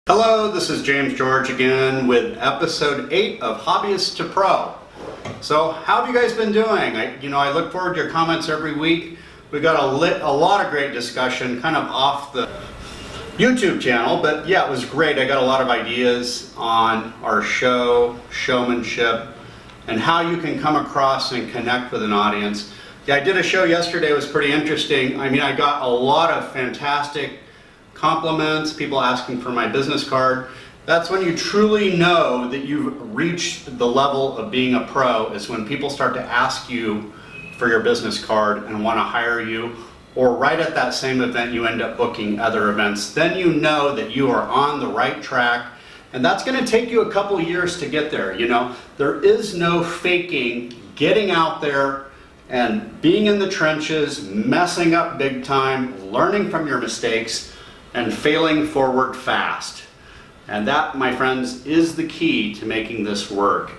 Hello, this is James George again with episode 8 of Hobbyist to Pro. So how have you guys been doing? I look forward to your comments every week. We got a lot of great discussion kind of off the YouTube channel, but yeah, it was great. I got a lot of ideas on our show, showmanship, and how you can come across and connect with an audience. Yeah, I did a show yesterday. It was pretty interesting. I got a lot of fantastic compliments, people asking for my business card. That's when you truly know that you've reached the level of being a pro, is when people start to ask you for your business card and want to hire you, or right at that same event you end up booking other events. Then you know that you are on the right track, and that's going to take you a couple years to get there. There is no faking getting out there and being in the trenches, messing up big time, learning from your mistakes, and failing forward fast. And that, my friends, is the key to making this work.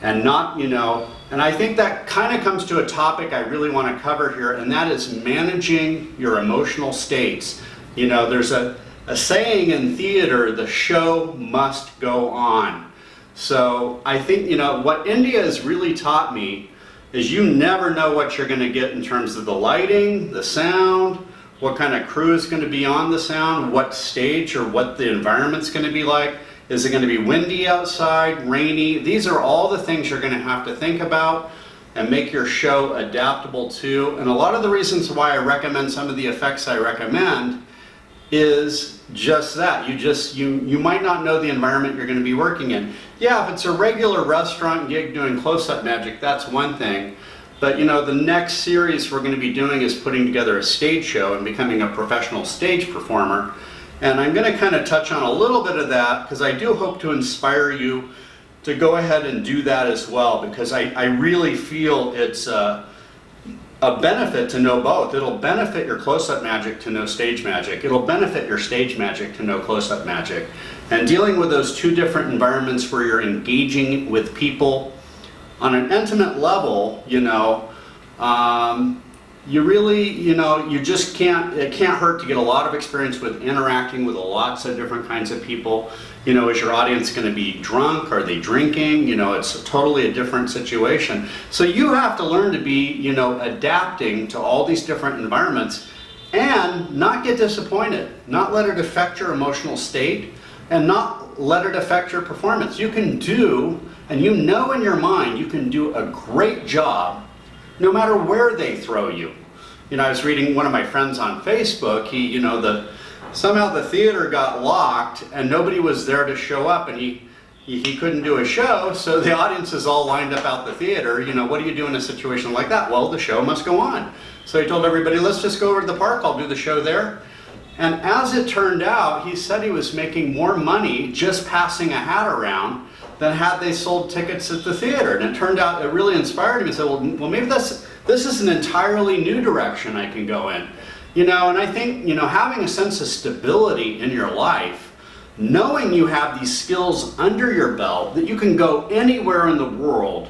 And and I think that kind of comes to a topic I really want to cover here, and that is managing your emotional states. There's a saying in theater, the show must go on. So I think, what India has really taught me is you never know what you're going to get in terms of the lighting, the sound, what kind of crew is going to be on the sound, what stage or what the environment's going to be like. Is it going to be windy outside, rainy? These are all the things you're going to have to think about and make your show adaptable to. And a lot of the reasons why I recommend some of the effects I recommend is just that. You might not know the environment you're going to be working in. Yeah, if it's a regular restaurant gig doing close-up magic, that's one thing. But the next series we're going to be doing is putting together a stage show and becoming a professional stage performer. And I'm going to kind of touch on a little bit of that because I do hope to inspire you to go ahead and do that as well, because I really feel it's a benefit to know both. It'll benefit your close-up magic to know stage magic. It'll benefit your stage magic to know close-up magic. And dealing with those two different environments where you're engaging with people on an intimate level, you really, you just can't, it can't hurt to get a lot of experience with interacting with lots of different kinds of people. Is your audience going to be drunk? Are they drinking? It's totally a different situation. So you have to learn to be, adapting to all these different environments and not get disappointed, not let it affect your emotional state, and not let it affect your performance. You can do, and in your mind, you can do a great job no matter where they throw you. I was reading one of my friends on Facebook, somehow the theater got locked and nobody was there to show up, and he couldn't do a show, so the audience is all lined up out the theater. What do you do in a situation like that? Well, the show must go on. So he told everybody, let's just go over to the park, I'll do the show there. And as it turned out, he said he was making more money just passing a hat around than had they sold tickets at the theater. And it turned out, it really inspired him. He said, well maybe this is an entirely new direction I can go in. And I think, having a sense of stability in your life, knowing you have these skills under your belt, that you can go anywhere in the world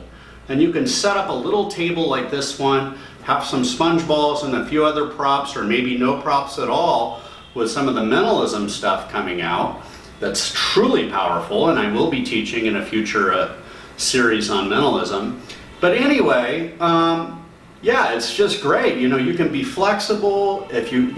and you can set up a little table like this one, have some sponge balls and a few other props, or maybe no props at all, with some of the mentalism stuff coming out. That's truly powerful, and I will be teaching in a future series on mentalism. But anyway, yeah, it's just great. You can be flexible if you,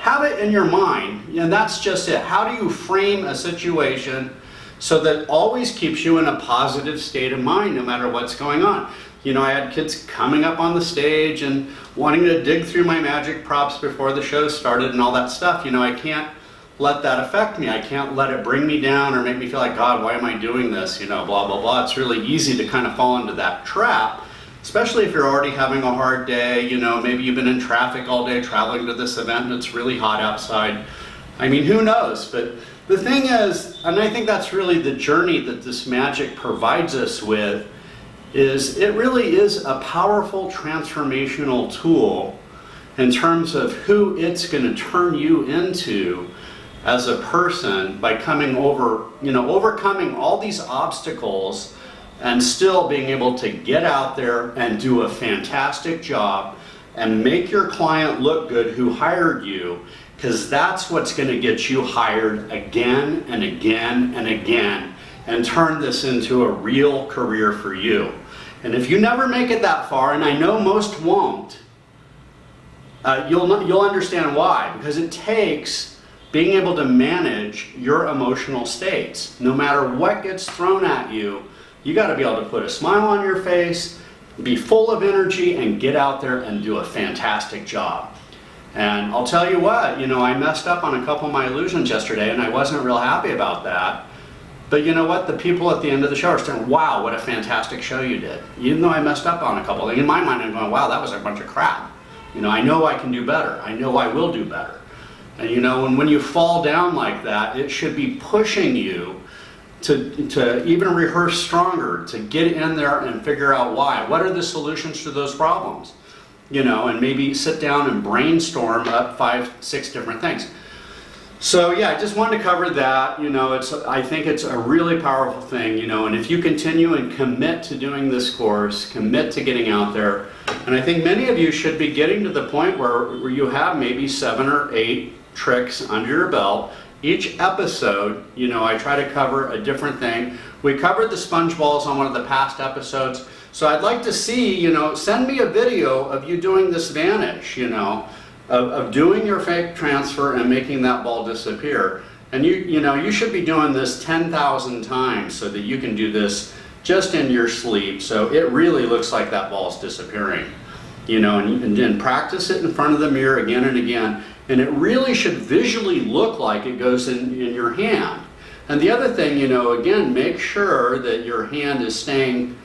have it in your mind, and that's just it. How do you frame a situation so that it always keeps you in a positive state of mind no matter what's going on? I had kids coming up on the stage and wanting to dig through my magic props before the show started and all that stuff. I can't let that affect me. I can't let it bring me down or make me feel like, God, why am I doing this? Blah, blah, blah. It's really easy to kind of fall into that trap, especially if you're already having a hard day. Maybe you've been in traffic all day traveling to this event and it's really hot outside. Who knows? But the thing is, and I think that's really the journey that this magic provides us with, is it really is a powerful transformational tool in terms of who it's going to turn you into as a person by overcoming all these obstacles and still being able to get out there and do a fantastic job and make your client look good who hired you, because that's what's going to get you hired again and again and again and turn this into a real career for you. And if you never make it that far, and I know most won't, you'll understand why, because it takes being able to manage your emotional states. No matter what gets thrown at you, you got to be able to put a smile on your face, be full of energy, and get out there and do a fantastic job. And I'll tell you what, I messed up on a couple of my illusions yesterday, and I wasn't real happy about that. But you know what? The people at the end of the show are saying, wow, what a fantastic show you did. Even though I messed up on a couple, in my mind I'm going, wow, that was a bunch of crap. I know I can do better. I know I will do better. And and when you fall down like that, it should be pushing you to even rehearse stronger, to get in there and figure out why. What are the solutions to those problems? And maybe sit down and brainstorm up 5, 6 different things. So yeah, I just wanted to cover that. I think it's a really powerful thing, and if you continue and commit to doing this course, commit to getting out there, and I think many of you should be getting to the point where you have maybe 7 or 8 tricks under your belt. Each episode, I try to cover a different thing. We covered the sponge balls on one of the past episodes, so I'd like to see, send me a video of you doing this vanish, of doing your fake transfer and making that ball disappear. And you should be doing this 10,000 times so that you can do this just in your sleep, so it really looks like that ball's disappearing. And then practice it in front of the mirror again and again, and it really should visually look like it goes in your hand. And the other thing, again, make sure that your hand is staying,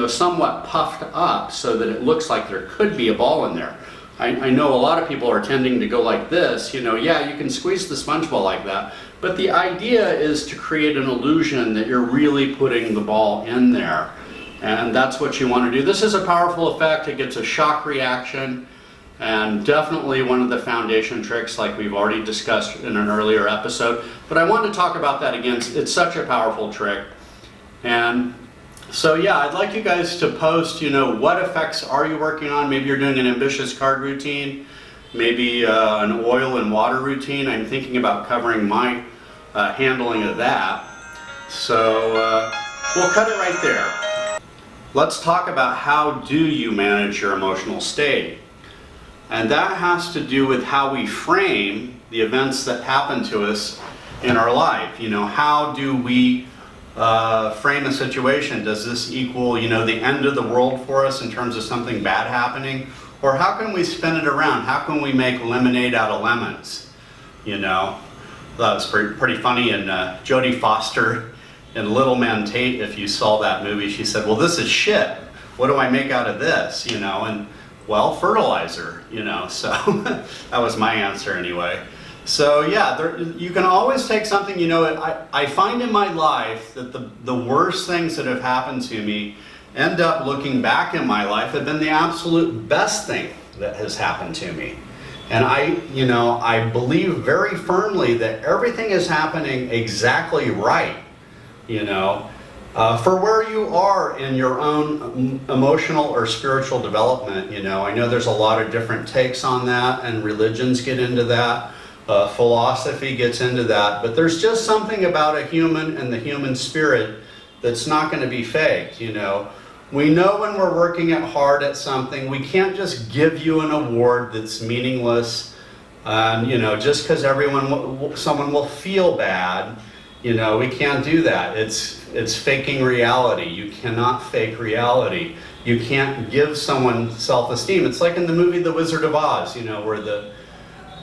somewhat puffed up so that it looks like there could be a ball in there. I know a lot of people are tending to go like this, yeah, you can squeeze the sponge ball like that, but the idea is to create an illusion that you're really putting the ball in there. And that's what you want to do. This is a powerful effect. It gets a shock reaction, and definitely one of the foundation tricks like we've already discussed in an earlier episode. But I wanted to talk about that again. It's such a powerful trick. And so yeah, I'd like you guys to post, what effects are you working on? Maybe you're doing an ambitious card routine, maybe an oil and water routine. I'm thinking about covering my handling of that. So we'll cut it right there. Let's talk about how do you manage your emotional state. And that has to do with how we frame the events that happen to us in our life. How do we frame a situation? Does this equal, the end of the world for us in terms of something bad happening? Or how can we spin it around? How can we make lemonade out of lemons? That was pretty funny. And Jodie Foster in Little Man Tate, if you saw that movie, she said, well, this is shit. What do I make out of this? And well, fertilizer, so that was my answer anyway. So yeah, you can always take something, I find in my life that the worst things that have happened to me end up looking back in my life have been the absolute best thing that has happened to me. And I believe very firmly that everything is happening exactly right, for where you are in your own emotional or spiritual development. I know there's a lot of different takes on that, and religions get into that. Philosophy gets into that, but there's just something about a human and the human spirit that's not going to be faked. We know when we're working hard at something, we can't just give you an award that's meaningless, just because someone will feel bad. We can't do that. It's faking reality. You cannot fake reality. You can't give someone self-esteem. It's like in the movie The Wizard of Oz,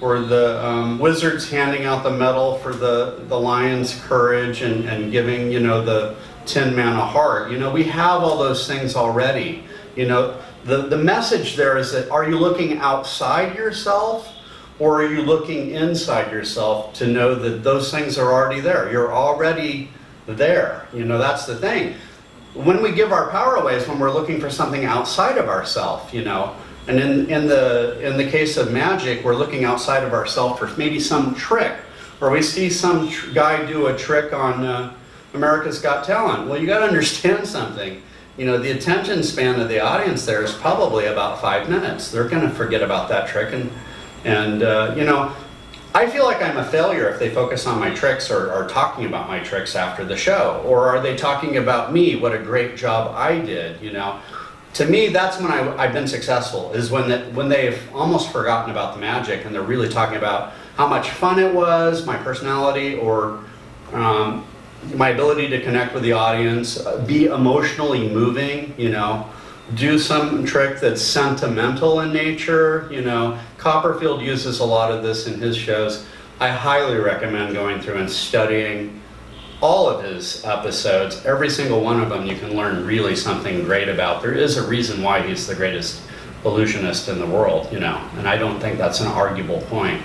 where the wizard's handing out the medal for the lion's courage and giving, the Tin Man a heart. We have all those things already. The message there is that, are you looking outside yourself, or are you looking inside yourself to know that those things are already there? You're already there. That's the thing. When we give our power away is when we're looking for something outside of ourselves, And in the case of magic, we're looking outside of ourselves for maybe some trick, or we see some guy do a trick on America's Got Talent. Well, you got to understand something. The attention span of the audience there is probably about 5 minutes. They're going to forget about that trick, and I feel like I'm a failure if they focus on my tricks or talking about my tricks after the show. Or are they talking about me, what a great job I did, you know? To me, that's when I've been successful, is when they've almost forgotten about the magic and they're really talking about how much fun it was, my personality, or my ability to connect with the audience, be emotionally moving, you know, do some trick that's sentimental in nature, you know. Copperfield uses a lot of this in his shows. I highly recommend going through and studying all of his episodes. Every single one of them you can learn really something great about. There is a reason why he's the greatest illusionist in the world, you know, and I don't think that's an arguable point.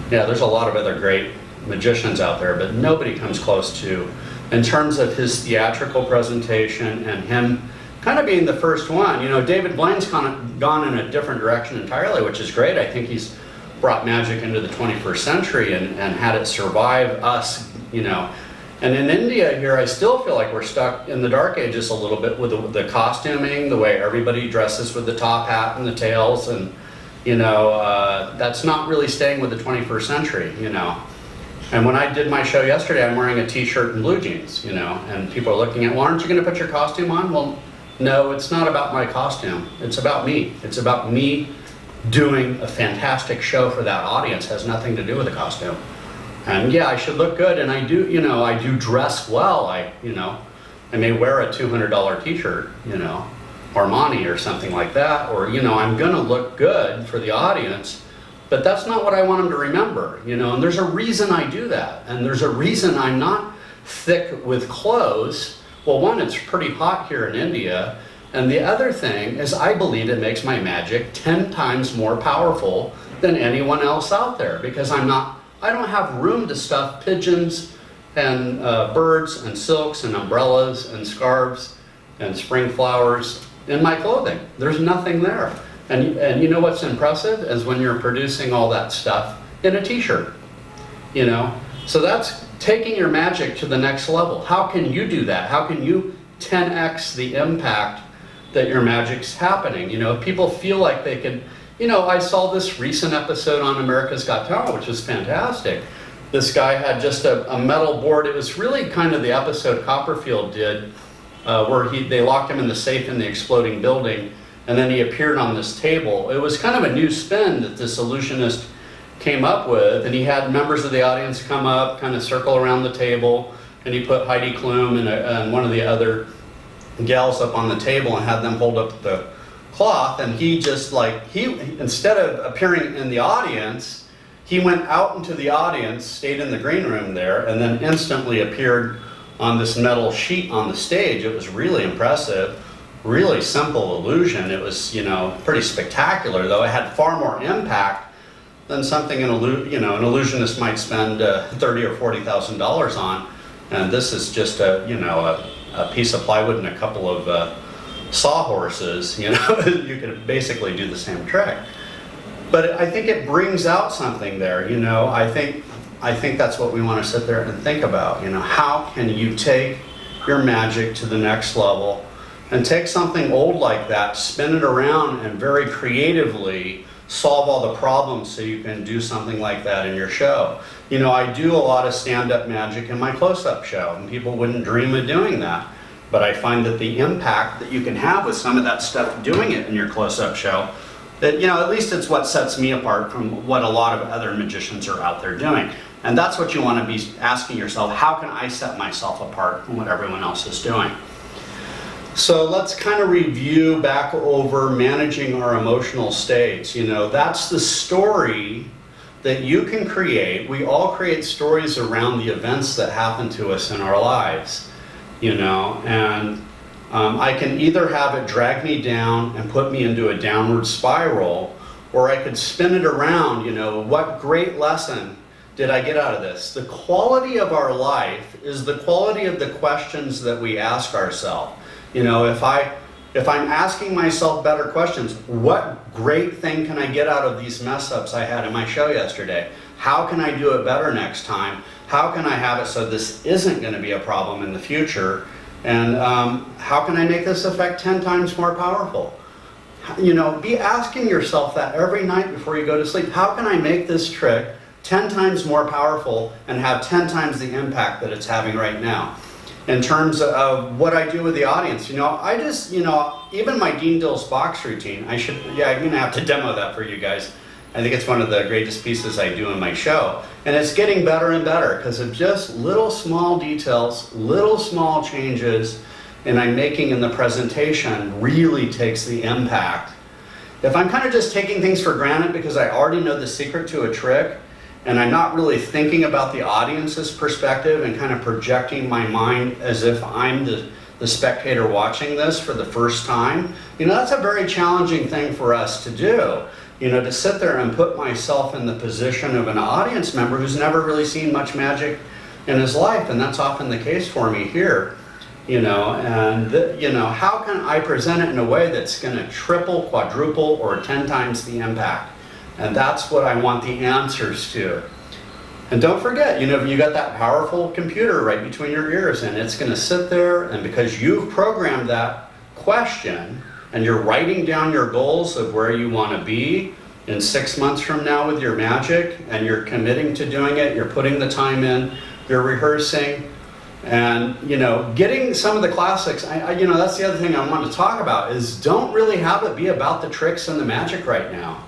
Yeah, there's a lot of other great magicians out there, but nobody comes close to, in terms of his theatrical presentation and him kind of being the first one. You know, David Blaine's kind of gone in a different direction entirely, which is great. I think he's brought magic into the 21st century and had it survive us, you know. And in India here, I still feel like we're stuck in the dark ages a little bit with the costuming, the way everybody dresses with the top hat and the tails, and, you know, that's not really staying with the 21st century, you know. And when I did my show yesterday, I'm wearing a t-shirt and blue jeans, you know, and people are looking at, well, aren't you going to put your costume on? Well, no, it's not about my costume. It's about me. It's about me doing a fantastic show for that audience. It has nothing to do with the costume. And yeah, I should look good, and I do, you know, I do dress well. I may wear a $200 t-shirt, you know, Armani or something like that, or, you know, I'm gonna look good for the audience, but that's not what I want them to remember, you know, and there's a reason I do that, and there's a reason I'm not thick with clothes. Well, one, it's pretty hot here in India, and the other thing is I believe it makes my magic 10 times more powerful than anyone else out there, because I don't have room to stuff pigeons and birds and silks and umbrellas and scarves and spring flowers in my clothing. There's nothing there. And you know what's impressive is when you're producing all that stuff in a t-shirt, you know? So that's taking your magic to the next level. How can you do that? How can you 10x the impact that your magic's happening? You know, people feel like they can, you know, I saw this recent episode on America's Got Talent, which was fantastic. This guy had just a metal board. It was really kind of the episode Copperfield did, where they locked him in the safe in the exploding building, and then he appeared on this table. It was kind of a new spin that this illusionist came up with, and he had members of the audience come up, kind of circle around the table, and he put Heidi Klum and one of the other gals up on the table and had them hold up the cloth, and he just instead of appearing in the audience, he went out into the audience, stayed in the green room there, and then instantly appeared on this metal sheet on the stage. It was really impressive, really simple illusion. It was, you know, pretty spectacular, though it had far more impact than something an illusionist might spend $30,000 or $40,000 on. And this is just a piece of plywood and a couple of sawhorses. You know, you could basically do the same trick. But I think it brings out something there. You know, I think that's what we want to sit there and think about. You know, how can you take your magic to the next level and take something old like that, spin it around, and very creatively solve all the problems so you can do something like that in your show. You know, I do a lot of stand-up magic in my close-up show, and people wouldn't dream of doing that. But I find that the impact that you can have with some of that stuff doing it in your close-up show, that, you know, at least it's what sets me apart from what a lot of other magicians are out there doing. And that's what you want to be asking yourself, how can I set myself apart from what everyone else is doing? So let's kind of review back over managing our emotional states. You know, that's the story that you can create. We all create stories around the events that happen to us in our lives, you know, and I can either have it drag me down and put me into a downward spiral, or I could spin it around. You know, what great lesson did I get out of this? The quality of our life is the quality of the questions that we ask ourselves. You know, if I'm asking myself better questions, what great thing can I get out of these mess ups I had in my show yesterday? How can I do it better next time? How can I have it so this isn't going to be a problem in the future? And how can I make this effect 10 times more powerful? You know, be asking yourself that every night before you go to sleep. How can I make this trick 10 times more powerful and have 10 times the impact that it's having right now. In terms of what I do with the audience, I just, even my Dean Dill's box routine, I'm gonna have to demo that for you guys. I think it's one of the greatest pieces I do in my show. And it's getting better and better because of just little small details, little small changes, and I'm making in the presentation really takes the impact. If I'm kind of just taking things for granted because I already know the secret to a trick, and I'm not really thinking about the audience's perspective and kind of projecting my mind as if I'm the spectator watching this for the first time, that's a very challenging thing for us to do. To sit there and put myself in the position of an audience member who's never really seen much magic in his life, and that's often the case for me here. How can I present it in a way that's going to triple, quadruple, or 10 times the impact? And that's what I want the answers to. And don't forget, you got that powerful computer right between your ears, and it's going to sit there, and because you've programmed that question, and you're writing down your goals of where you want to be in 6 months from now with your magic, and you're committing to doing it, you're putting the time in, you're rehearsing, and getting some of the classics. That's the other thing I want to talk about is don't really have it be about the tricks and the magic right now.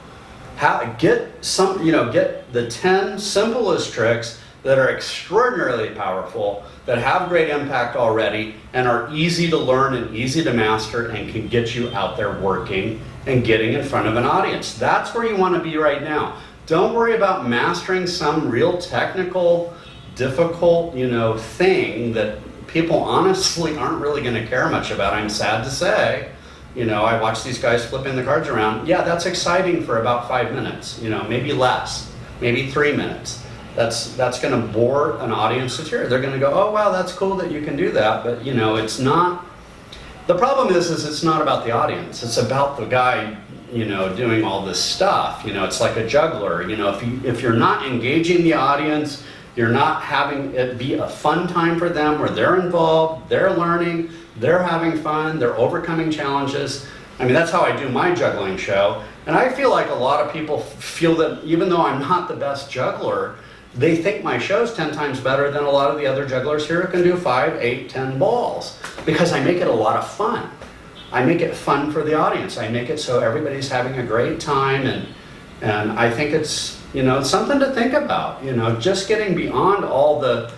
Get the 10 simplest tricks that are extraordinarily powerful, that have great impact already, and are easy to learn and easy to master, and can get you out there working and getting in front of an audience. That's where you want to be right now. Don't worry about mastering some real technical, difficult, thing that people honestly aren't really going to care much about. I'm sad to say. I watch these guys flipping the cards around. Yeah, that's exciting for about 5 minutes, maybe less, maybe 3 minutes. That's going to bore an audience to tears. They're going to go, oh, wow, that's cool that you can do that. But, it's not. The problem is it's not about the audience. It's about the guy, doing all this stuff. It's like a juggler. If you're not engaging the audience, you're not having it be a fun time for them where they're involved, they're learning, they're having fun, they're overcoming challenges. That's how I do my juggling show. And I feel like a lot of people feel that even though I'm not the best juggler, they think my show's 10 times better than a lot of the other jugglers here who can do 5, 8, 10 balls. Because I make it a lot of fun. I make it fun for the audience. I make it so everybody's having a great time, and I think it's something to think about. Just getting beyond all the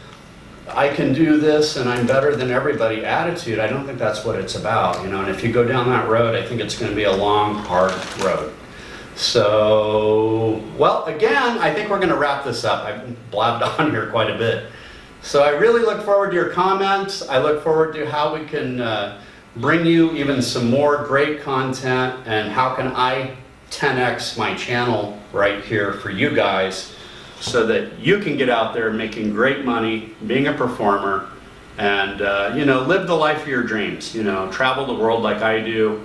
I can do this and I'm better than everybody attitude. I don't think that's what it's about. And if you go down that road, I think it's going to be a long, hard road. So, well, again, I think we're going to wrap this up. I've blabbed on here quite a bit. So I really look forward to your comments. I look forward to how we can bring you even some more great content, and how can I 10x my channel right here for you guys so that you can get out there making great money, being a performer, and live the life of your dreams. Travel the world like I do,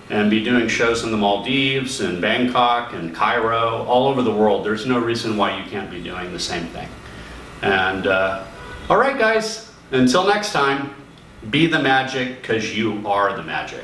and be doing shows in the Maldives and Bangkok and Cairo, all over the world. There's no reason why you can't be doing the same thing. And all right, guys, until next time, be the magic, because you are the magic.